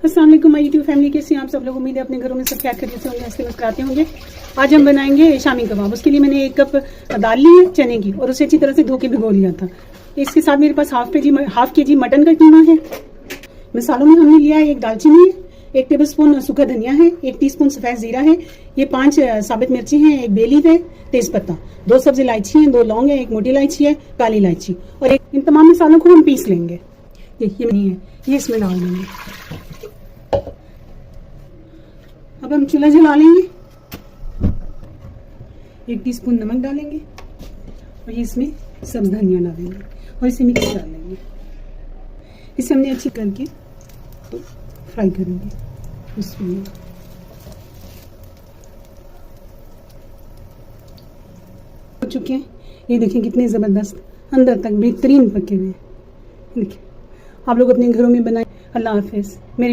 अस्सलाम वालेकुम my YouTube family, कैसे हैं आप सब लोग। उम्मीद है अपने घरों में सब क्या खैरियत से होंगे, हंसते मुस्कुराते होंगे। आज हम बनाएंगे शामी कबाब। उसके लिए मैंने 1 कप दाल ली है चने की और उसे अच्छी तरह से धो के भिगो लिया था। इसके साथ मेरे पास हाफ के जी मटन का कीमा है। मसालों में हमने लिया है 1 दालचीनी है, 1 टेबलस्पून सूखा धनिया है, 1 टीस्पून सफेद जीरा है, ये 5 साबित मिर्ची हैं, 1 बे लीफ है, तेज पत्ता, 2 सब्ज इलायची है, 2 लौंग है, 1 मोटी इलायची है, काली इलायची और इन तमाम मसालों को हम पीस लेंगे। ये नहीं है, ये इसमें डाल देंगे। अब हम चूल्हा जला लेंगे, 1 टीस्पून नमक डालेंगे और ये इसमें सब्ज धनिया डालेंगे और इसे मिक्स कर लेंगे। इसे हमने अच्छी करके तो फ्राई करेंगे। इसमें हो चुके हैं, ये देखिए कितने ज़बरदस्त अंदर तक बेहतरीन पके हुए हैं। देखिए आप लोग अपने घरों में बनाएं। अल्लाह हाफिज़। मेरे